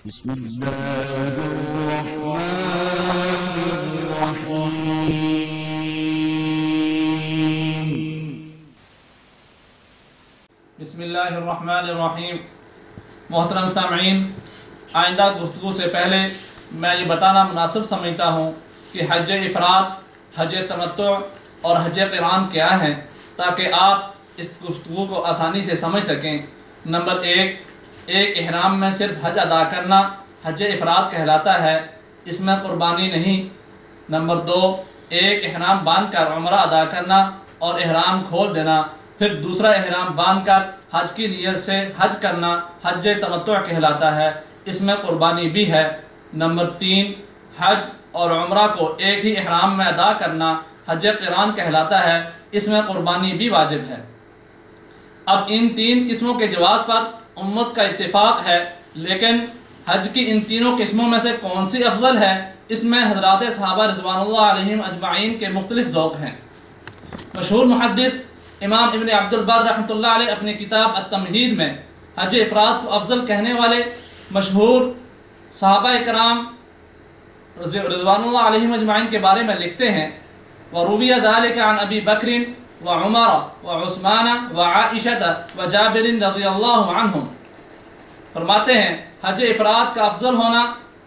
بسم الله الرحمن الرحيم بسم اللہ الرحمن الرحیم۔ محترم سامعین، آئندہ گفتگو سے پہلے میں یہ بتانا مناسب سمجھتا ہوں کہ حج افراد، حج تمتع اور حج قران کیا ہیں، تاکہ آپ اس گفتگو کو آسانی سے سمجھ سکیں۔ نمبر ایک احرام میں صرف حج ادا کرنا حج افراد کہلاتا ہے، اس میں قربانی نہیں۔ نمبر دو، ایک احرام باندھ کر عمرہ ادا کرنا اور احرام کھول دینا، پھر دوسرا احرام باندھ کر حج کی نیت سے حج کرنا حج تمتع کہلاتا ہے، اس میں قربانی بھی ہے۔ نمبر تین، حج اور عمرہ کو ایک ہی احرام میں ادا کرنا حج قران کہلاتا ہے، اس میں قربانی بھی واجب ہے۔ اب ان تین قسموں کے جواز پر امت کا اتفاق ہے، لیکن حج کی ان تینوں قسموں میں سے کون سی افضل ہے، اس میں حضرات صحابہ رضوان اللہ علیہم اجمعین کے مختلف ذوق ہیں۔ مشہور محدث امام ابن عبد البر رحمۃ اللہ علیہ اپنی کتاب التمہید میں حج افراد کو افضل کہنے والے مشہور صحابہ کرام رضوان اللہ علیہم اجمعین کے بارے میں لکھتے ہیں: وروی ذلك عن ابی بکر وعمر وعثمان وعائشہ وجابر رضی اللہ عنہم۔ فرماتے ہیں حج افراد کا افضل ہونا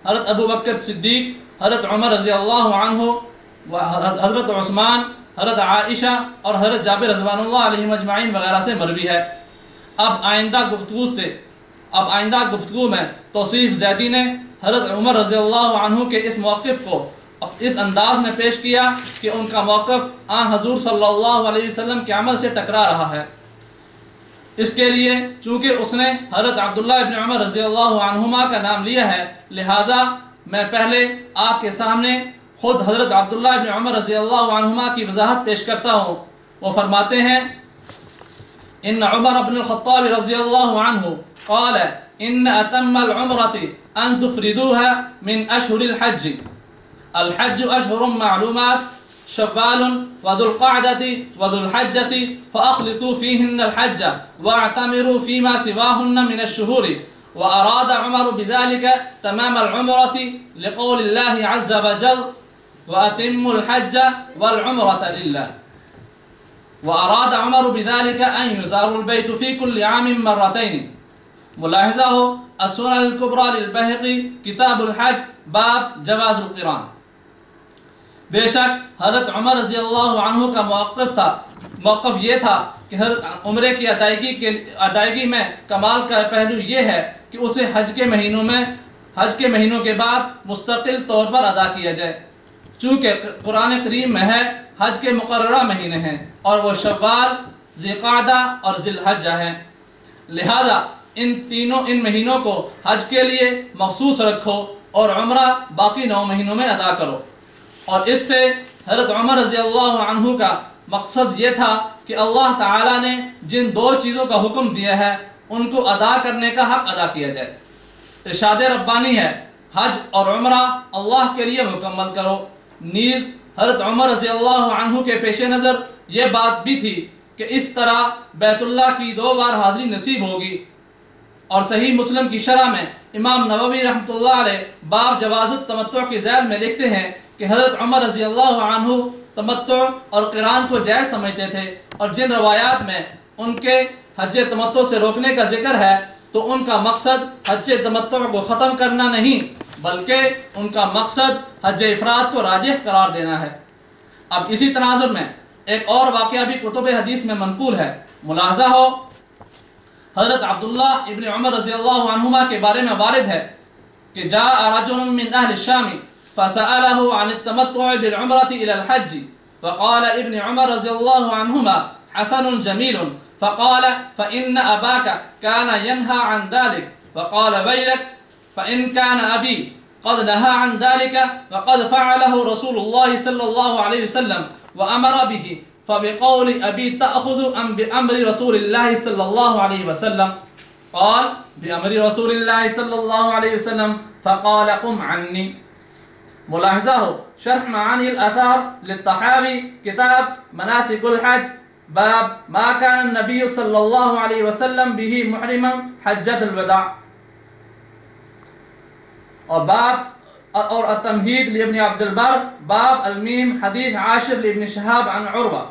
حضرت ابو بکر صدیق، حضرت عمر رضی اللہ عنہ، حضرت عثمان، حضرت عائشہ اور حضرت جابر رضوان اللہ علیہم اجمعین وغیرہ سے مروی ہے۔ اب آئندہ گفتگو میں توصیف زیدی نے حضرت عمر رضی اللہ عنہ کے اس موقف کو اس انداز میں پیش کیا کہ ان کا موقف حضور صلی اللہ علیہ وسلم کے عمل سے ٹکرا رہا ہے۔ اس کے لیے چونکہ اس نے حضرت عبداللہ ابن عمر رضی اللہ عنہما کا نام لیا ہے، لہٰذا میں پہلے آپ کے سامنے خود حضرت عبداللہ ابن عمر رضی اللہ عنہما کی وضاحت پیش کرتا ہوں۔ وہ فرماتے ہیں: ان عمر بن الخطاب رضی اللہ عنہ قال ان اتم العمرة ان تفردوها من اشهر الحج اشهر معلومات شوال وذو القعدة وذو الحجة فأخلصوا فيهن الحج واعتمروا فيما سواهن من الشهور. وأراد عمر بذلك تمام العمرة لقول الله عز وجل وأتموا الحج والعمرة لله. وأراد عمر بذلك أن يزار البيت في كل عام مرتين. ملاحظہ ہو السنن الکبریٰ للبیہقی کتاب الحج باب جواز القران۔ بے شک حضرت عمر رضی اللہ عنہ کا موقف یہ تھا کہ حضرت عمرے کی ادائیگی میں کمال کا پہلو یہ ہے کہ اسے حج کے مہینوں کے بعد مستقل طور پر ادا کیا جائے، چونکہ قرآن کریم میں ہے حج کے مقررہ مہینے ہیں اور وہ شوال، ذی قعدہ اور ذی الحجہ ہیں، لہذا ان مہینوں کو حج کے لیے مخصوص رکھو اور عمرہ باقی 9 مہینوں میں ادا کرو۔ اور اس سے حضرت عمر رضی اللہ عنہ کا مقصد یہ تھا کہ اللہ تعالیٰ نے جن 2 چیزوں کا حکم دیا ہے ان کو ادا کرنے کا حق ادا کیا جائے۔ ارشاد ربانی ہے حج اور عمرہ اللہ کے لیے مکمل کرو۔ نیز حضرت عمر رضی اللہ عنہ کے پیش نظر یہ بات بھی تھی کہ اس طرح بیت اللہ کی 2 بار حاضری نصیب ہوگی۔ اور صحیح مسلم کی شرح میں امام نووی رحمۃ اللہ علیہ باب جواز التمتع کی ذیل میں لکھتے ہیں کہ حضرت عمر رضی اللہ عنہ تمتع اور قران کو جائز سمجھتے تھے، اور جن روایات میں ان کے حج تمتع سے روکنے کا ذکر ہے تو ان کا مقصد حج تمتع کو ختم کرنا نہیں، بلکہ ان کا مقصد حج افراد کو راجح قرار دینا ہے۔ اب اسی تناظر میں ایک اور واقعہ بھی کتب حدیث میں منقول ہے۔ ملاحظہ ہو حضرت عبداللہ ابن عمر رضی اللہ عنہما کے بارے میں وارد ہے کہ جاء رجل من اہل الشام فسأله عن التمتع بالعمرة إلى الحج فقال ابن عمر رضي الله عنهما حسن جميل فقال فإن أباك كان ينهى عن ذلك فقال ويلك فإن كان أبي قد نهى عن ذلك وقد فعله رسول الله صلى الله عليه وسلم وأمر به فبقول أبي تأخذ أم بأمر رسول الله صلى الله عليه وسلم قال بأمر رسول الله صلى الله عليه وسلم فقال قم عني۔ ملاحظہ ہو شرح معانی الاثار للطحاوی کتاب مناسک الحج باب ما كان النبي صلى الله عليه وسلم به محرما حجۃ الوداع۔ اور باب اور التمہید لابن عبد البر باب المیم حدیث عاشر لابن شہاب عن عروہ.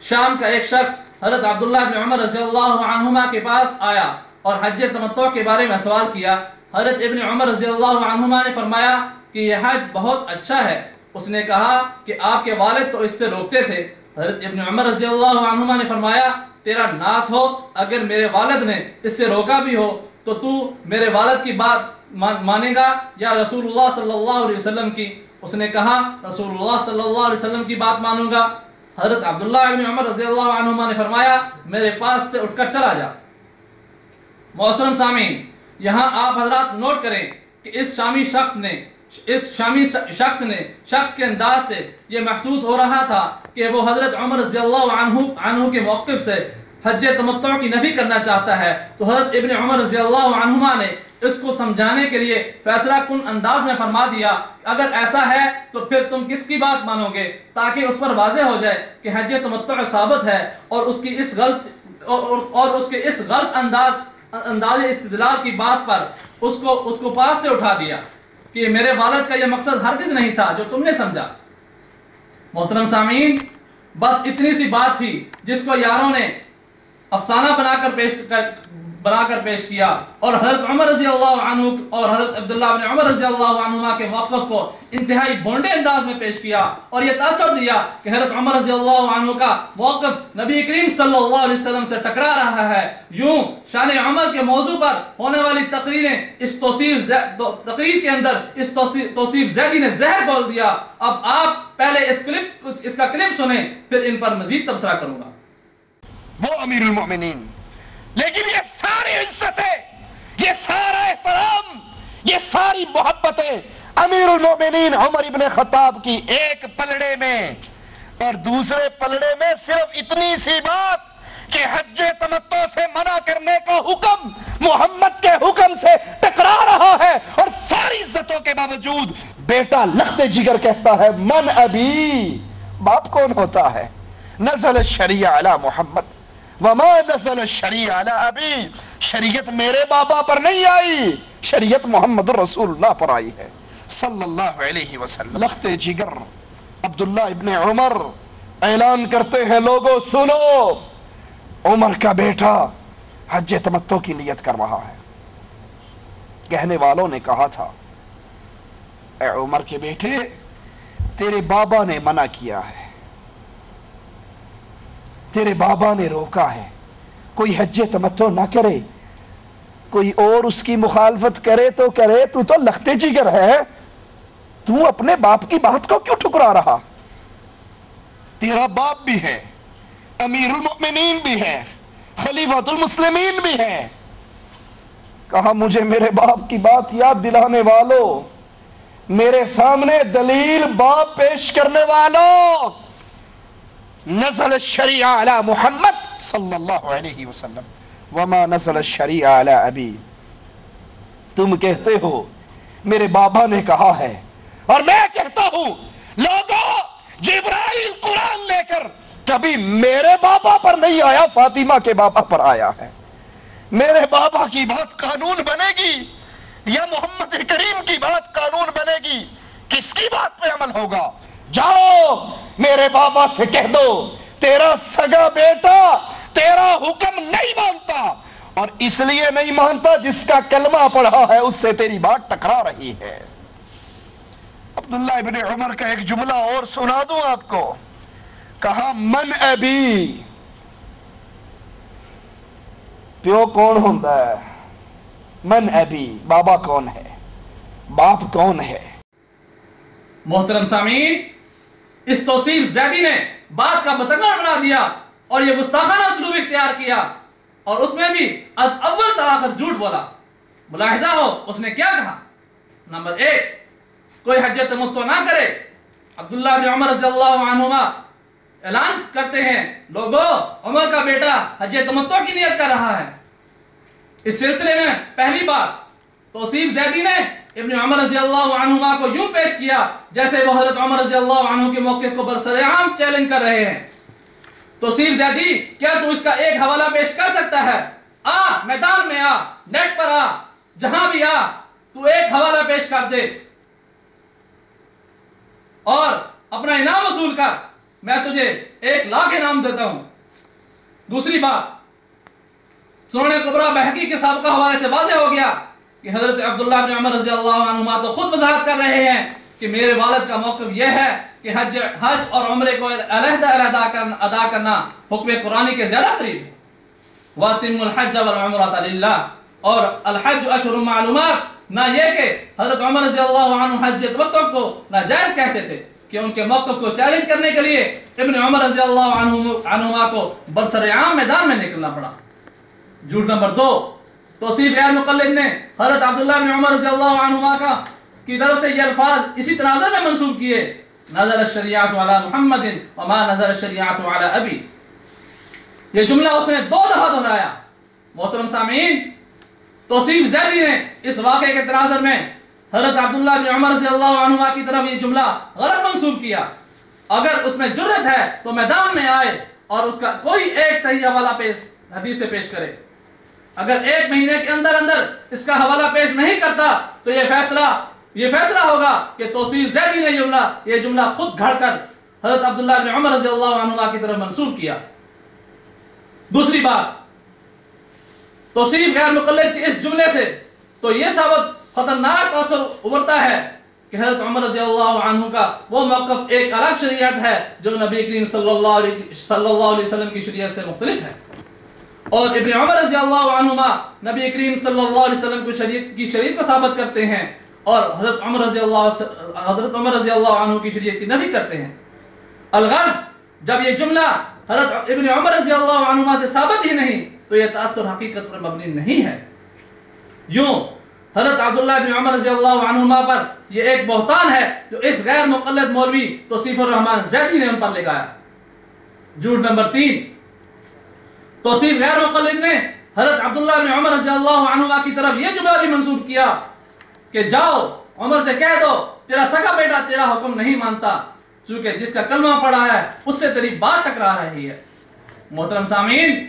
شام کا ایک شخص حضرت عبداللہ بن عمر رضی اللہ عنہما کے پاس آیا اور حج تمتع کے بارے میں سوال کیا. حضرت ابن عمر رضی اللہ عنہما نے فرمایا کہ یہ حج بہت اچھا ہے. اس نے کہا کہ آپ کے والد تو اس سے روکتے تھے. حضرت ابن عمر رضی اللہ عنہما نے فرمایا تیرا ناس ہو، اگر میرے والد نے اس سے روکا بھی ہو تو میرے والد کی بات مانے گا یا رسول اللہ صلی اللہ علیہ وسلم کی؟ اس نے کہا رسول اللہ صلی اللہ علیہ وسلم کی بات مانوں گا. حضرت عبداللہ ابن عمر رضی اللہ عنہما نے فرمایا میرے پاس سے اٹھ کر چلا جا. محترم سامعین، یہاں آپ حضرات نوٹ کریں کہ اس شامی شخص کے انداز سے یہ محسوس ہو رہا تھا کہ وہ حضرت عمر رضی اللہ عنہ کے موقف سے حج تمتع کی نفی کرنا چاہتا ہے. تو حضرت ابن عمر رضی اللہ عنہما نے اس کو سمجھانے کے لیے فیصلہ کن انداز میں فرما دیا اگر ایسا ہے تو پھر تم کس کی بات مانو گے، تاکہ اس پر واضح ہو جائے کہ حج تمتع ثابت ہے. اور اس کے اس غلط انداز استدلال کی بات پر اس کو پاس سے اٹھا دیا کہ میرے والد کا یہ مقصد ہرگز نہیں تھا جو تم نے سمجھا. محترم سامعین، بس اتنی سی بات تھی جس کو یاروں نے افسانہ بنا کر پیش کیا اور حضرت عمر رضی اللہ عنہ اور حضرت عبداللہ بن عمر رضی اللہ عنہما کے موقف کو انتہائی بونڈے انداز میں پیش کیا اور یہ تاثر دیا کہ حضرت عمر رضی اللہ عنہ کا موقف نبی کریم صلی اللہ علیہ وسلم سے ٹکرا رہا ہے. یوں شان عمر کے موضوع پر ہونے والی تقریر کے اندر اس توصیف زیدی نے زہر گھول دیا. اب آپ پہلے اس کا کلپ سنیں، پھر ان پر مزید تبصرہ کروں گا. وہ امیر المؤمنین، لیکن یہ ساری عزتیں، یہ سارا احترام، یہ ساری محبتیں امیر المؤمنین عمر ابن خطاب کی ایک پلڑے میں، اور دوسرے پلڑے میں صرف اتنی سی بات کہ حج تمتع سے منع کرنے کا حکم محمد کے حکم سے ٹکرا رہا ہے. اور ساری عزتوں کے باوجود بیٹا لخت جگر کہتا ہے من ابی. باپ کون ہوتا ہے؟ نزل الشریعہ علی محمد وما نزل الشریعہ علی ابی. شریعت میرے بابا پر نہیں آئی، شریعت محمد رسول اللہ پر آئی ہے صلی اللہ علیہ وسلم. لخت جگر عبداللہ ابن عمر اعلان کرتے ہیں لوگوں سنو، عمر کا بیٹا حج تمتع کی نیت کر رہا ہے. کہنے والوں نے کہا تھا اے عمر کے بیٹے تیرے بابا نے منع کیا ہے، تیرے بابا نے روکا ہے، کوئی حج تمتع نہ کرے، کوئی اور اس کی مخالفت کرے تو کرے، تو لخت جگر ہے، تو اپنے باپ کی بات کو کیوں ٹھکرا رہا؟ تیرا باپ بھی ہے، امیر المؤمنین بھی ہے، خلیفۃ المسلمین بھی ہے. کہا مجھے میرے باپ کی بات یاد دلانے والوں، میرے سامنے دلیل باپ پیش کرنے والوں، نزل الشریعہ علی محمد صلی اللہ علیہ وسلم وما نزل الشریعہ علی ابی. تم کہتے ہو میرے بابا نے کہا ہے، اور میں کہتا ہوں لوگوں جبرائیل قرآن لے کر کبھی میرے بابا پر نہیں آیا، فاطمہ کے بابا پر آیا ہے. میرے بابا کی بات قانون بنے گی یا محمد کریم کی بات قانون بنے گی؟ کس کی بات پہ عمل ہوگا؟ جاؤ میرے بابا سے کہہ دو تیرا سگا بیٹا تیرا حکم نہیں مانتا، اور اس لیے نہیں مانتا جس کا کلمہ پڑھا ہے اس سے تیری بات ٹکرا رہی ہے. عبداللہ ابن عمر کا ایک جملہ اور سنا دوں آپ کو. کہا من ابی. پیو کون ہوتا ہے؟ من ابی، بابا کون ہے، باپ کون ہے؟ محترم سامعین، اس توصیف زیدی نے بات کا بتنگڑ بنا دیا اور یہ گستاخانہ اسلوب اختیار کیا، اور اس میں بھی از اول تا آخر جھوٹ بولا. ملاحظہ ہو اس نے کیا کہا. نمبر 1، کوئی حج تمتع نہ کرے. عبداللہ بن عمر رضی اللہ عنہما اعلان کرتے ہیں لوگوں عمر کا بیٹا حج تمتع کی نیت کر رہا ہے. اس سلسلے میں پہلی بات، توصیف زیدی نے ابن عمر رضی اللہ عنہما کو یوں پیش کیا جیسے وہ حضرت عمر رضی اللہ عنہ کے موقف کو برسرعام چیلنج کر رہے ہیں. توصیف زیدی، کیا تو اس کا ایک حوالہ پیش کر سکتا ہے؟ میدان میں آ، نیٹ پر آ، جہاں بھی آ، تو ایک حوالہ پیش کر دے اور اپنا انعام وصول کر، میں تجھے 1,00,000 انعام دیتا ہوں۔ دوسری بات، سنن کبریٰ بہقی کے سابقہ حوالے سے واضح ہو گیا کہ حضرت عبداللہ بن عمر رضی اللہ عنہما تو خود وضاحت کر رہے ہیں کہ میرے والد کا موقف یہ ہے کہ حج اور عمرے کو علیحدہ ادا کرنا حکم قرآنی کے زیادہ قریب ہے۔ وَأَتِمُّ الْحَجَّ وَالْعُمْرَةَ لِلَّهِ، اور الحج اشہر معلومات، نہ یہ کہ حضرت عمر رضی اللہ عنہ حج تمتع کو ناجائز کہتے تھے کہ ان کے موقف کو چیلنج کرنے کے لیے ابن عمر رضی اللہ عنہما کو برسر عام میدان میں نکلنا پڑا۔ جھوٹ نمبر 2، توصیف غیر مقلد نے حضرت عبداللہ بن عمر رضی اللہ عنہما کی طرف سے یہ الفاظ اسی تناظر میں منسوب کیے، نزل الشریعۃ علی محمد وما نزل الشریعۃ علی ابی۔ یہ جملہ اس نے 2 دفعہ دہرایا۔ محترم سامعین، توصیف زیدی نے اس واقعے کے تناظر میں حضرت عبداللہ بن عمر رضی اللہ عنہما کی طرف یہ جملہ غلط منسوب کیا۔ اگر اس میں جرت ہے تو میدان میں آئے اور اس کا کوئی ایک صحیح حوالہ حدیث سے پیش کرے۔ اگر 1 مہینے کے اندر اس کا حوالہ پیش نہیں کرتا تو یہ فیصلہ ہوگا کہ توصیف زیدی نے یہ جملہ خود گھڑ کر حضرت عبداللہ بن عمر رضی اللہ عنہما کی طرف منسوب کیا۔ دوسری بات، توصیف غیر مقلد کے اس جملے سے تو یہ ثابت خطرناک اثر ابھرتا ہے کہ حضرت عمر رضی اللہ عنہ کا وہ موقف ایک الگ شریعت ہے جو نبی کریم صلی اللہ علیہ وسلم کی شریعت سے مختلف ہے، اور ابن عمر رضی اللہ عنہما نبی کریم صلی اللہ علیہ وسلم کی شریعت کو ثابت کرتے ہیں اور حضرت عمر رضی اللہ عنہ کی شریعت کی نفی کرتے ہیں۔ الغرض، جب یہ جملہ حضرت ابن عمر رضی اللہ عنہما سے ثابت ہی نہیں تو یہ تأثر حقیقت پر مبنی نہیں ہے۔ یوں حضرت عبداللہ بن عمر رضی اللہ عنہما پر یہ ایک بہتان ہے جو اس غیر مقلد مولوی توصیف الرحمن زیدی نے ان پر لگایا۔ جھوٹ نمبر 3، توصیف غیر مقلد نے حضرت عبداللہ بن عمر رضی اللہ عنہما کی طرف یہ جملہ بھی منسوب کیا کہ جاؤ عمر سے کہہ دو تیرا سگا بیٹا تیرا حکم نہیں مانتا، چونکہ جس کا کلمہ پڑھا ہے اس سے تیری بات ٹکرا رہی ہے۔ محترم سامعین،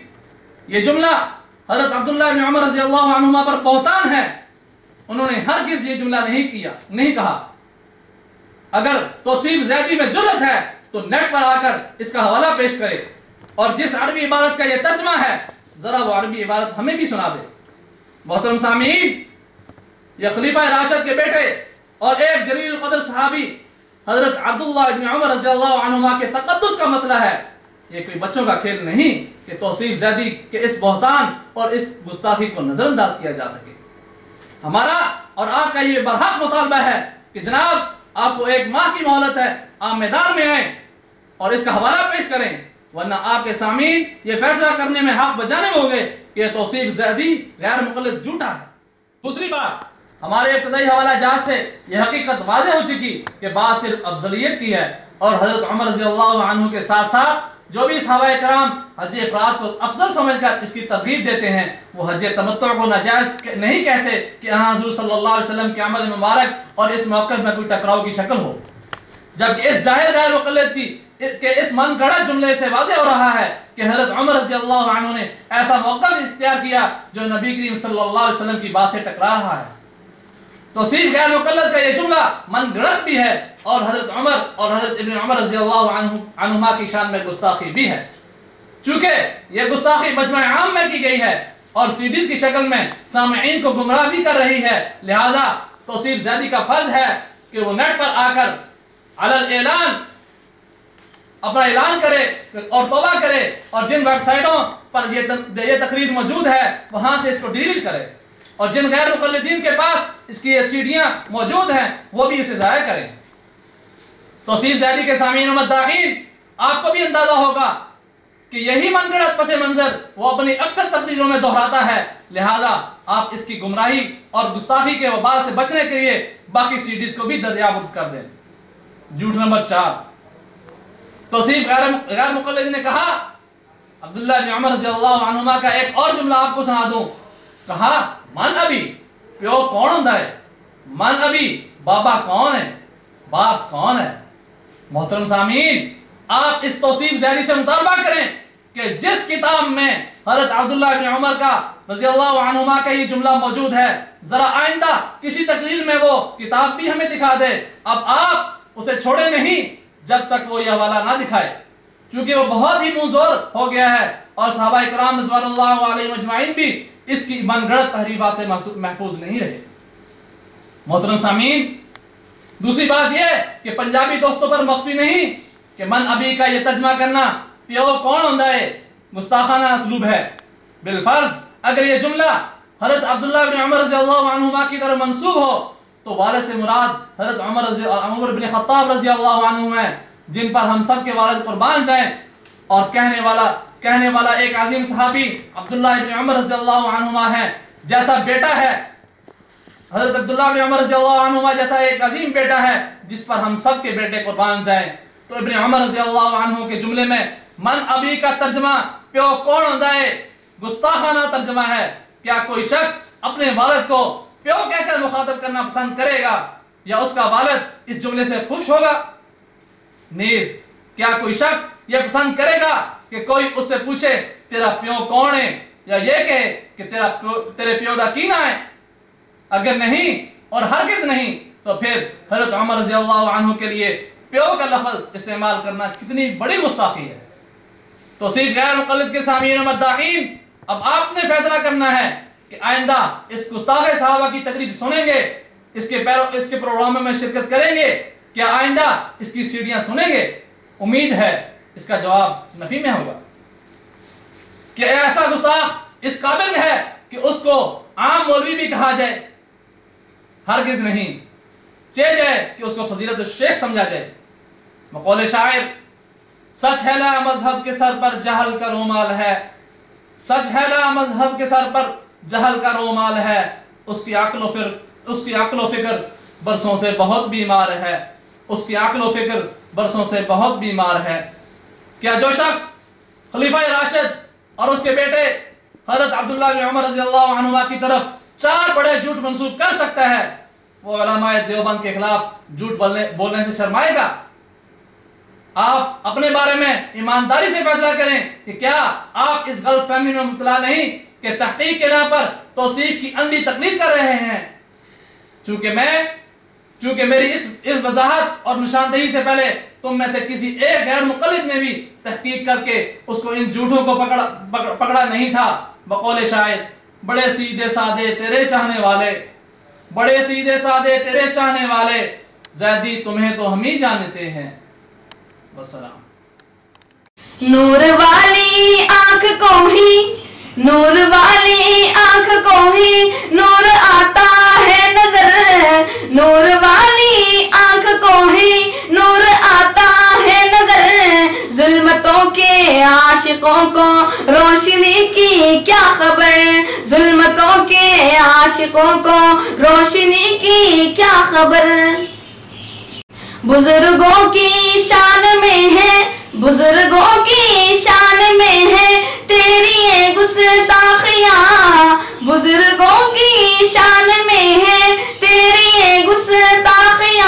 یہ جملہ حضرت عبداللہ بن عمر رضی اللہ عنہما پر بہتان ہے۔ انہوں نے ہرگز یہ جملہ نہیں کہا۔ اگر توصیف زیدی میں جرت ہے تو نیٹ پر آ کر اس کا حوالہ پیش کرے اور جس عربی عبارت کا یہ ترجمہ ہے ذرا وہ عربی عبارت ہمیں بھی سنا دے۔ محترم سامعین، یہ خلیفہ راشد کے بیٹے اور ایک جلیل القدر صحابی حضرت عبداللہ بن عمر رضی اللہ عنہما کے تقدس کا مسئلہ ہے، یہ کوئی بچوں کا کھیل نہیں کہ توصیف زیدی کے اس بہتان اور اس گستاخی کو نظر انداز کیا جا سکے۔ ہمارا اور آپ کا یہ برحق مطالبہ ہے کہ جناب آپ کو 1 ماہ کی مہلت ہے، آپ میدان میں آئیں اور اس کا حوالہ پیش کریں، ورنہ آپ کے سامعین یہ فیصلہ کرنے میں حق بجانب ہوں گے کہ یہ توصیف زیدی غیر مقلد جھوٹا ہے۔ دوسری بات، ہمارے ابتدائی حوالہ جات سے یہ حقیقت واضح ہو چکی کہ بات صرف افضلیت کی ہے، اور حضرت عمر رضی اللہ عنہ کے ساتھ ساتھ جو بھی صحابہ کرام حج افراد کو افضل سمجھ کر اس کی ترغیب دیتے ہیں وہ حج تمتع کو ناجائز نہیں کہتے کہ حضور صلی اللہ علیہ وسلم کے عمل مبارک اور اس موقف میں کوئی ٹکراؤ کی شکل ہو، جبکہ اس ظاہر غیر مقلد کہ اس من گڑھا جملے سے واضح ہو رہا ہے کہ حضرت عمر رضی اللہ عنہ نے ایسا موقف اختیار کیا جو نبی کریم صلی اللہ علیہ وسلم کی بات سے ٹکرا رہا ہے۔ توصیف غیر مقلد کا یہ جملہ من گڑھت بھی ہے اور حضرت عمر اور حضرت ابن عمر رضی اللہ عنہما کی شان میں گستاخی بھی ہے۔ چونکہ یہ گستاخی مجمع عام میں کی گئی ہے اور CDs کی شکل میں سامعین کو گمراہ بھی کر رہی ہے، لہٰذا توصیف زیدی کا فرض ہے کہ وہ نیٹ پر آ کر علی اعلان اپنا اعلان کرے اور توبہ کرے اور جن ویب سائٹوں پر یہ تقریر موجود ہے وہاں سے اس کو ڈیلیٹ کرے، اور جن غیر مقلدین کے پاس اس کی یہ سیڈیاں موجود ہیں وہ بھی اسے ضائع کریں۔ توصیف زیدی کے سامعین و مداحین، آپ کو بھی اندازہ ہوگا کہ یہی من گڑھت پس منظر وہ اپنی اکثر تقریروں میں دہراتا ہے، لہٰذا آپ اس کی گمراہی اور گستاخی کے وبال سے بچنے کے لیے باقی CDs کو بھی دریافت کر دیں۔ جھوٹ نمبر 4، توصیف غیر مقلد نے کہا، عبداللہ بن عمر رضی اللہ عنہما کا ایک اور جملہ آپ کو سنا دوں، کہا من ابی، پیو کون ہوتا ہے؟ من ابی، بابا کون ہے؟ باپ کون ہے؟ محترم سامعین، آپ اس توصیف زیدی سے مطالبہ کریں کہ جس کتاب میں حضرت عبداللہ ابن عمر کا رضی اللہ عنہما کا یہ جملہ موجود ہے، ذرا آئندہ کسی تقریر میں وہ کتاب بھی ہمیں دکھا دے۔ اب آپ اسے چھوڑے نہیں جب تک وہ یہ حوالہ نہ دکھائے، چونکہ وہ بہت ہی منظور ہو گیا ہے، اور صحابہ کرام رضوان اللہ علیہ مجمعین بھی اس کی من گھڑت تحریفات سے محفوظ نہیں رہے۔ محترم سامعین، دوسری بات یہ کہ پنجابی دوستوں پر مخفی نہیں کہ من ابی کا یہ ترجمہ کرنا پیو کون ہوندا ہے گستاخانہ اسلوب ہے۔ بالفرض اگر یہ جملہ حضرت عبداللہ بن عمر رضی اللہ عنہما کی طرف منسوب ہو تو والد سے مراد حضرت عمر بن خطاب رضی اللہ عنہ ہیں، جن پر ہم سب کے والد قربان جائیں، اور کہنے والا ایک عظیم صحابی عبداللہ بن عمر رضی اللہ عنہما ہے، جیسا بیٹا ہے حضرت عبداللہ بن عمر رضی اللہ عنہما جیسا ایک عظیم بیٹا ہے جس پر ہم سب کے بیٹے قربان جائیں۔ تو ابن عمر رضی اللہ عنہ کے جملے میں من ابی کا ترجمہ پیو کون ہوندا ہے گستاخانہ ترجمہ ہے۔ کیا کوئی شخص اپنے والد کو پیو کہہ کر مخاطب کرنا پسند کرے گا، یا اس کا والد اس جملے سے خوش ہوگا؟ نیز کیا کوئی شخص یہ پسند کرے گا کہ کوئی اس سے پوچھے تیرا پیو کون ہے، یا یہ کہے کہ تیرے پیو دا کی نام ہے؟ اگر نہیں اور ہرگز نہیں تو پھر حضرت عمر رضی اللہ عنہ کے لیے پیو کا لفظ استعمال کرنا کتنی بڑی گستاخی ہے۔ تو صرف غیر مقلد کے سامعین و مداحین، اب آپ نے فیصلہ کرنا ہے کہ آئندہ اس گستاخ صحابہ کی تقریر سنیں گے، اس کے پروگراموں میں شرکت کریں گے، کیا آئندہ اس کی سیڑھیاں سنیں گے؟ امید ہے اس کا جواب نفی میں ہوگا۔ کہ ایسا گستاخ اس قابل ہے کہ اس کو عام مولوی بھی کہا جائے؟ ہرگز نہیں، چاہے جائے کہ اس کو فضیلت الشیخ سمجھا جائے۔ مقول شاعر، سچ ہے لا مذہب کے سر پر جہل کا رومال ہے، سچ ہے لا مذہب کے سر پر جہل کا رومال ہے، اس کی عقل و فکر برسوں سے بہت بیمار ہے، اس کی عقل و فکر برسوں سے بہت بیمار ہے۔ کیا جو شخص خلیفہ راشد اور اس کے بیٹے حضرت عبداللہ بن عمر رضی اللہ عنہما کی طرف 4 بڑے جھوٹ منسوب کر سکتا ہے، وہ علماء دیوبند کے خلاف جھوٹ بولنے سے شرمائے گا؟ آپ اپنے بارے میں ایمانداری سے فیصلہ کریں کہ کیا آپ اس غلط فہمی میں مبتلا نہیں کہ تحقیق کے نام پر توثیق کی اندھی تقلید کر رہے ہیں۔ چونکہ میری اس وضاحت اور نشاندہی سے پہلے تم میں سے کسی ایک غیر مقلد نے بھی تحقیق کر کے اس کو ان جھوٹوں کو پکڑا نہیں تھا۔ بقول شاعر، بڑے سیدھے سادے تیرے چاہنے والے، بڑے سیدھے سادے تیرے چاہنے والے، زیدی تمہیں تو ہم ہی جانتے ہیں۔ والسلام۔ نور والی آنکھ کو ہی، نور والی آنکھ کو ہی نور آتا ہے نظر، نور والی آنکھ کو ہی نور آتا ہے نظر، ظلمتوں کے عاشقوں کو روشنی کی کیا خبر، ظلمتوں کے عاشقوں کو روشنی کی کیا خبر۔ بزرگوں کی شان میں ہے، بزرگوں کی شان میں ہے تیری یہ گستاخیاں، بزرگوں کی شان میں ہے تیری یہ گستاخیاں،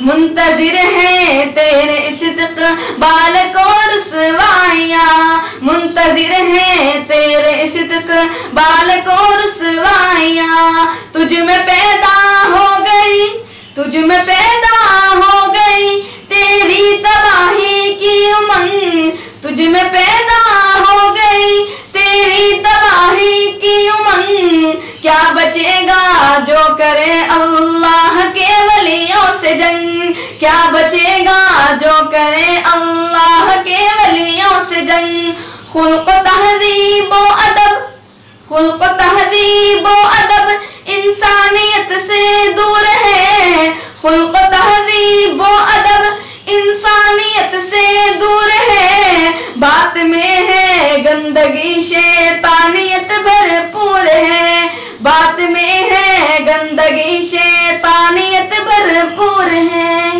منتظر ہیں تیرے استقبال کو رسوائیاں، منتظر ہیں تیرے استقبال کو رسوائیاں، تجھ میں پیدا ہو گئی، تجھ میں پیدا ہو گئی تیری تباہی کی امنگ، تجھ میں پیدا ہو گئی تیری تباہی کی امنگ، کیا بچے گا جو کرے اللہ کے ولیوں سے جنگ، کیا بچے گا جو کرے اللہ کے ولیوں سے جنگ۔ خلق و تہذیب و ادب، خلق و تہذیب و ادب انسانیت سے دور ہے، خلق و تہذیب و ادب انسانیت سے دور ہے، بات میں ہے گندگی شیطانیت بھرپور ہے، بات میں ہے گندگی شیطانیت بھرپور ہے۔